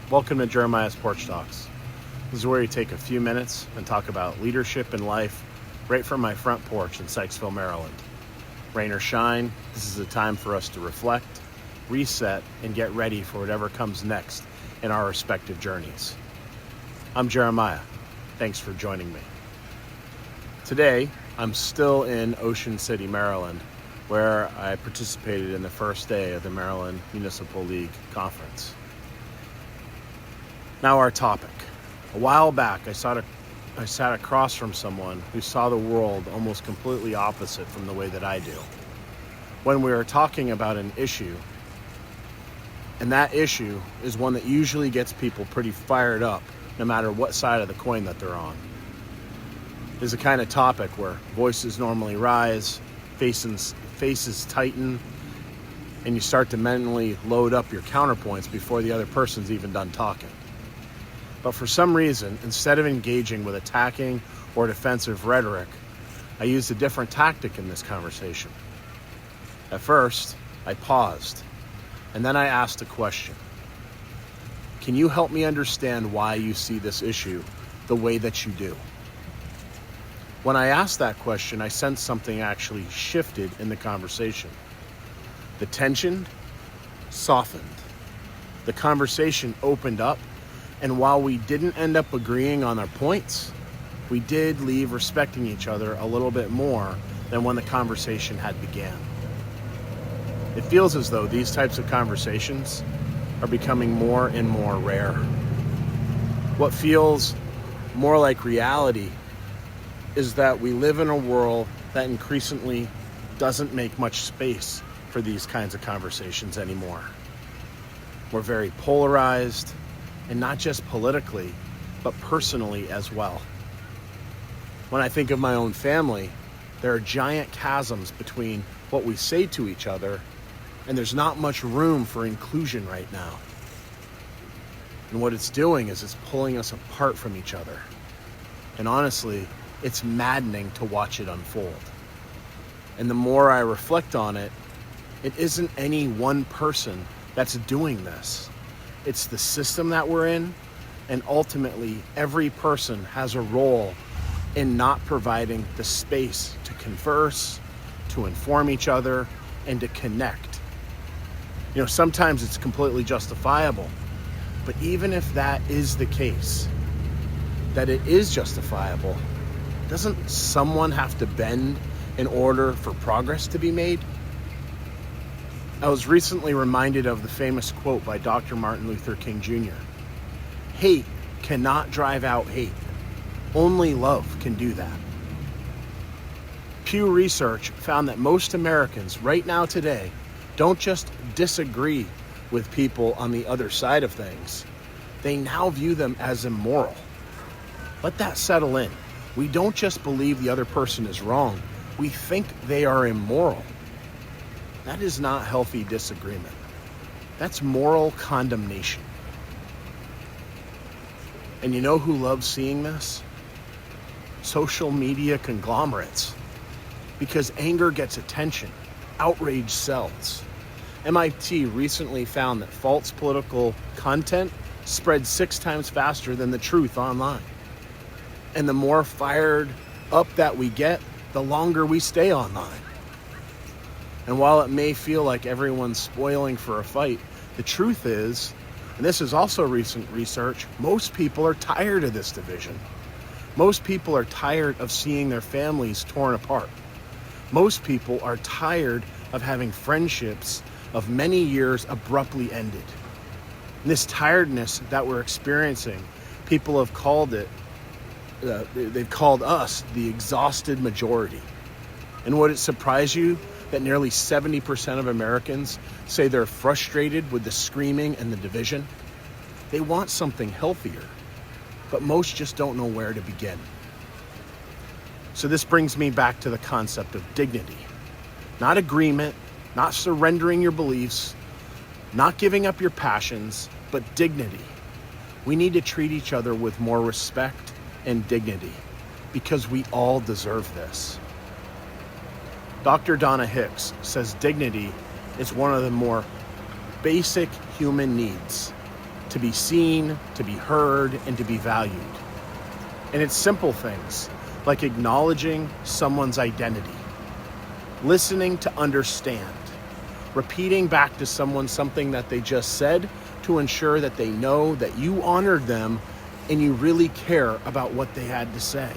Welcome to Jeremiah's Porch Talks. This is where we take a few minutes and talk about leadership and life right from my front porch in Sykesville, Maryland. Rain or shine, this is a time for us to reflect, reset, and get ready for whatever comes next in our respective journeys. I'm Jeremiah. Thanks for joining me. Today, I'm still in Ocean City, Maryland, where I participated in the first day of the Maryland Municipal League Conference. Now our topic. A while back, I sat across from someone who saw the world almost completely opposite from the way that I do. When we were talking about an issue, and that issue is one that usually gets people pretty fired up, no matter what side of the coin that they're on. It's the kind of topic where voices normally rise, faces tighten, and you start to mentally load up your counterpoints before the other person's even done talking. But for some reason, instead of engaging with attacking or defensive rhetoric, I used a different tactic in this conversation. At first, I paused, and then I asked a question. Can you help me understand why you see this issue the way that you do? When I asked that question, I sensed something actually shifted in the conversation. The tension softened. The conversation opened up. And while we didn't end up agreeing on our points, we did leave respecting each other a little bit more than when the conversation had began. It feels as though these types of conversations are becoming more and more rare. What feels more like reality is that we live in a world that increasingly doesn't make much space for these kinds of conversations anymore. We're very polarized, and not just politically, but personally as well. When I think of my own family, there are giant chasms between what we say to each other, and there's not much room for inclusion right now. And what it's doing is it's pulling us apart from each other. And honestly, it's maddening to watch it unfold. And the more I reflect on it, it isn't any one person that's doing this. It's the system that we're in, and ultimately every person has a role in not providing the space to converse, to inform each other, and to connect. Sometimes it's completely justifiable, but even if that is the case, that it is justifiable, doesn't someone have to bend in order for progress to be made? I was recently reminded of the famous quote by Dr. Martin Luther King Jr. Hate cannot drive out hate. Only love can do that. Pew Research found that most Americans right now today don't just disagree with people on the other side of things. They now view them as immoral. Let that settle in. We don't just believe the other person is wrong. We think they are immoral. That is not healthy disagreement. That's moral condemnation. And you know who loves seeing this? Social media conglomerates. Because anger gets attention. Outrage sells. MIT recently found that false political content spreads 6 times faster than the truth online. And the more fired up that we get, the longer we stay online. And while it may feel like everyone's spoiling for a fight, the truth is, and this is also recent research, most people are tired of this division. Most people are tired of seeing their families torn apart. Most people are tired of having friendships of many years abruptly ended. And this tiredness that we're experiencing, people have called it, they've called us the exhausted majority. And would it surprise you that nearly 70% of Americans say they're frustrated with the screaming and the division? They want something healthier, but most just don't know where to begin. So this brings me back to the concept of dignity. Not agreement, not surrendering your beliefs, not giving up your passions, but dignity. We need to treat each other with more respect and dignity because we all deserve this. Dr. Donna Hicks says dignity is one of the more basic human needs. to be seen, to be heard, and to be valued. And it's simple things like acknowledging someone's identity, listening to understand, repeating back to someone something that they just said to ensure that they know that you honored them and you really care about what they had to say.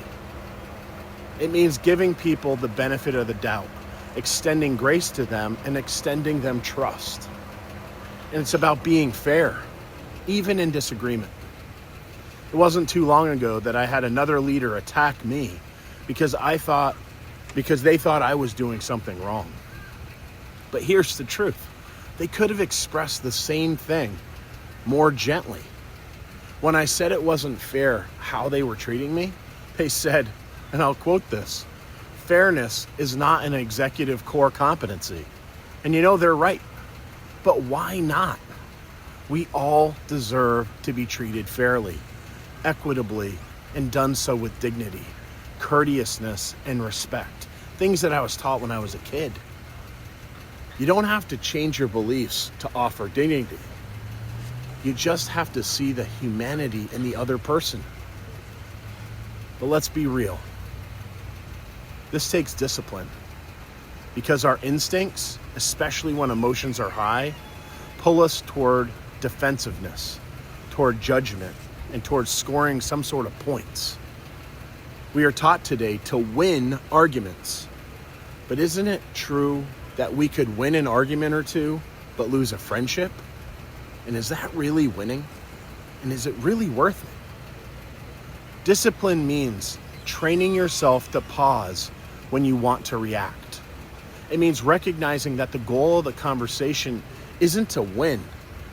It means giving people the benefit of the doubt, extending grace to them, and extending them trust. And it's about being fair, even in disagreement. It wasn't too long ago that I had another leader attack me because they thought I was doing something wrong. But here's the truth. They could have expressed the same thing more gently. When I said it wasn't fair how they were treating me, they said, and I'll quote this, "Fairness is not an executive core competency." And you know, they're right. But why not? We all deserve to be treated fairly, equitably, and done so with dignity, courteousness, and respect. Things that I was taught when I was a kid. You don't have to change your beliefs to offer dignity. You just have to see the humanity in the other person. But let's be real. This takes discipline because our instincts, especially when emotions are high, pull us toward defensiveness, toward judgment, and toward scoring some sort of points. We are taught today to win arguments. But isn't it true that we could win an argument or two, but lose a friendship? And is that really winning? And is it really worth it? Discipline means training yourself to pause when you want to react. It means recognizing that the goal of the conversation isn't to win,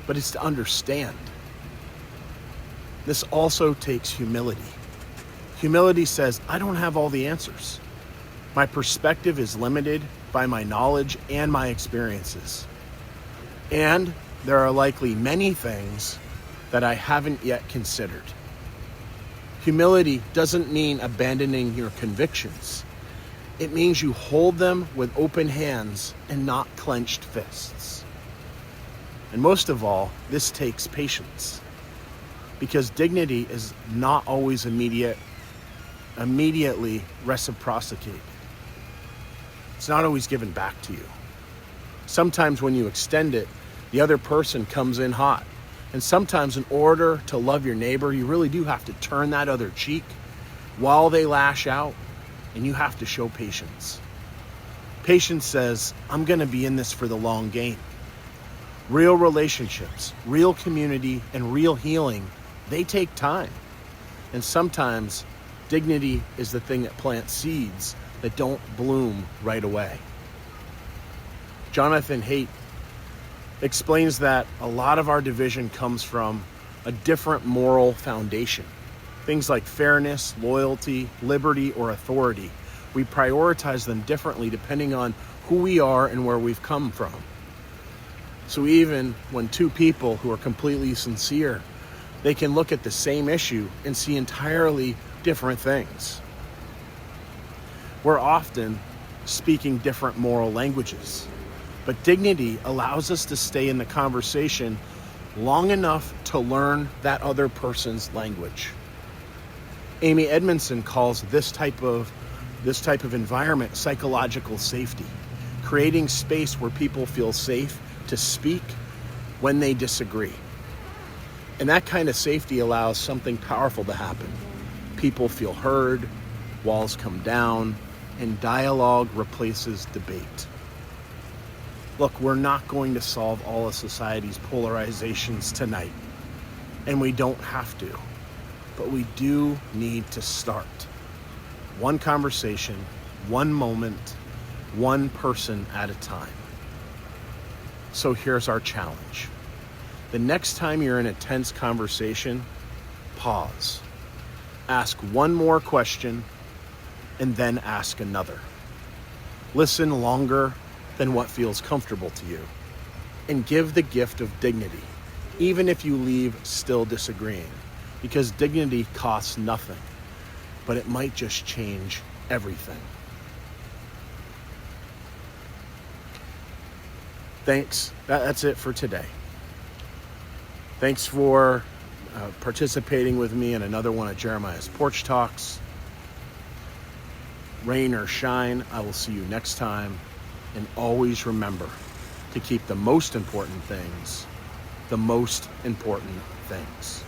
but it's to understand. This also takes humility. Humility says, I don't have all the answers. My perspective is limited by my knowledge and my experiences. And there are likely many things that I haven't yet considered. Humility doesn't mean abandoning your convictions. It means you hold them with open hands and not clenched fists. And most of all, this takes patience, because dignity is not always immediately reciprocated. It's not always given back to you. Sometimes when you extend it, the other person comes in hot. And sometimes in order to love your neighbor, you really do have to turn that other cheek while they lash out, and you have to show patience. Patience says, I'm going to be in this for the long game. Real relationships, real community, and real healing, they take time. And sometimes dignity is the thing that plants seeds that don't bloom right away. Jonathan Haidt explains that a lot of our division comes from a different moral foundation. Things like fairness, loyalty, liberty, or authority. We prioritize them differently depending on who we are and where we've come from. So even when two people who are completely sincere, they can look at the same issue and see entirely different things. We're often speaking different moral languages, but dignity allows us to stay in the conversation long enough to learn that other person's language. Amy Edmondson calls this type of environment psychological safety, creating space where people feel safe to speak when they disagree. And that kind of safety allows something powerful to happen. People feel heard, walls come down, and dialogue replaces debate. Look, we're not going to solve all of society's polarizations tonight, and we don't have to, but we do need to start. One conversation, one moment, one person at a time. So here's our challenge. The next time you're in a tense conversation, pause. Ask one more question, and then ask another. Listen longer than what feels comfortable to you, and give the gift of dignity, even if you leave still disagreeing, because dignity costs nothing, but it might just change everything. Thanks. That's it for today. Thanks for participating with me in another one of Jeremiah's Porch Talks. Rain or shine, I will see you next time. And always remember to keep the most important things the most important things.